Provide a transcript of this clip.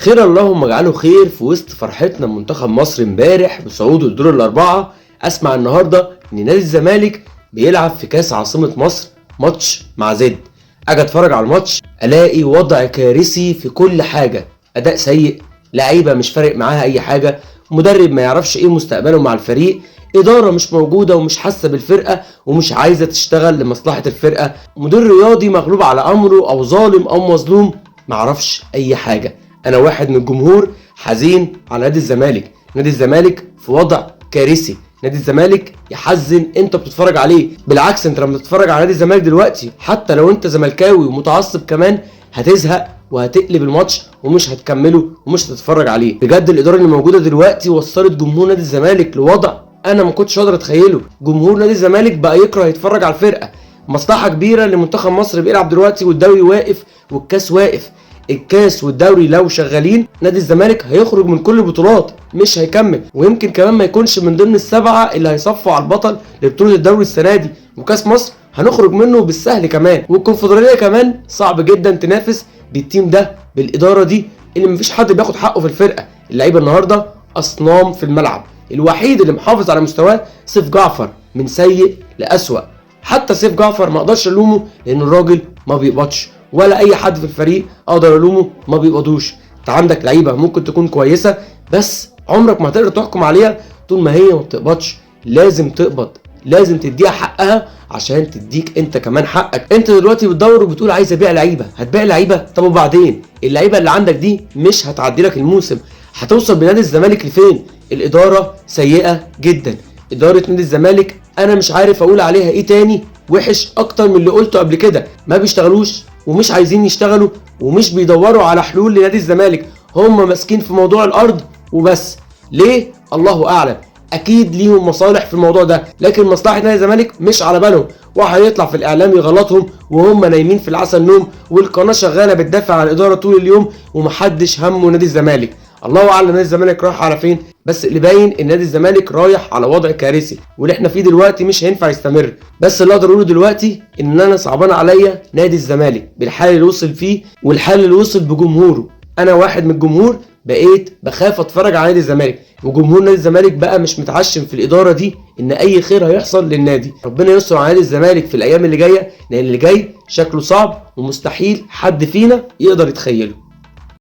خير اللهم اجعله خير في وسط فرحتنا بمنتخب مصر امبارح بصعوده لدور الاربعه. اسمع النهارده ان نادي الزمالك بيلعب في كاس عاصمه مصر ماتش مع زد. اجي اتفرج على الماتش الاقي وضع كارثي في كل حاجه، اداء سيء، لعيبه مش فارق معاها اي حاجه، مدرب ما يعرفش ايه مستقبله مع الفريق، اداره مش موجوده ومش حاسه بالفرقه ومش عايزه تشتغل لمصلحه الفرقه، مدير رياضي مغلوب على امره او ظالم او مظلوم، معرفش اي حاجه. انا واحد من الجمهور حزين على نادي الزمالك. نادي الزمالك في وضع كارثي، نادي الزمالك يحزن انت بتتفرج عليه. بالعكس انت لما تتفرج على نادي الزمالك دلوقتي حتى لو انت زملكاوي ومتعصب كمان هتزهق وهتقلب الماتش ومش هتكمله ومش هتتفرج عليه. بجد الاداره اللي موجوده دلوقتي وصلت جمهور نادي الزمالك لوضع انا ما كنتش قادر اتخيله. جمهور نادي الزمالك بقى يكره يتفرج على الفرقه. مصلحه كبيره لمنتخب مصر بيلعب دلوقتي والدوري واقف والكاس واقف. الكاس والدوري لو شغالين نادي الزمالك هيخرج من كل البطولات، مش هيكمل، ويمكن كمان ما يكونش من ضمن السبعه اللي هيصفوا على البطل لبطوله الدوري السنه دي. وكاس مصر هنخرج منه بالسهل كمان، والكونفدراليه كمان صعب جدا تنافس بالتيم ده بالاداره دي اللي مفيش حد بياخد حقه في الفرقه. اللعيبه النهارده اصنام في الملعب، الوحيد اللي محافظ على مستواه سيف جعفر من سيء لأسوأ. حتى سيف جعفر ما اقدرش الومه لان الراجل ما بيقبضش، ولا اي حد في الفريق اقدر الومه ما بيقبضوش. انت عندك لعيبه ممكن تكون كويسه بس عمرك ما هتقدر تحكم عليها طول ما هي ما بتقبضش. لازم تقبض، لازم تديها حقها عشان تديك انت كمان حقك. انت دلوقتي بتدور وبتقول عايز ابيع لعيبه، هتبيع لعيبه؟ طب وبعدين اللعيبه اللي عندك دي مش هتعدي لك الموسم. هتوصل بنادي الزمالك لفين؟ الاداره سيئه جدا. اداره نادي الزمالك انا مش عارف اقول عليها ايه تاني وحش اكتر من اللي قلته قبل كده. ما بيشتغلوش ومش عايزين يشتغلوا ومش بيدوروا على حلول لنادي الزمالك، هم ماسكين في موضوع الارض وبس. ليه؟ الله اعلم. اكيد ليهم مصالح في الموضوع ده، لكن مصلحه نادي الزمالك مش على بالهم، وهيطلع في الاعلام يغلطهم وهم نايمين في العسل نوم، والقناه شغاله بتدافع عن الاداره طول اليوم ومحدش همه نادي الزمالك. الله اعلم نادي الزمالك رايح على فين، بس اللي باين ان نادي الزمالك رايح على وضع كارثي، واللي احنا فيه دلوقتي مش هينفع يستمر. بس اللي اقدر اقوله دلوقتي ان انا صعبان عليا نادي الزمالك بالحال اللي وصل فيه والحال اللي وصل بجمهوره. انا واحد من الجمهور بقيت بخاف اتفرج على نادي الزمالك، وجمهور نادي الزمالك بقى مش متعشم في الاداره دي ان اي خير هيحصل للنادي. ربنا يستر على نادي الزمالك في الايام اللي جايه، لان اللي جاي شكله صعب ومستحيل حد فينا يقدر يتخيله.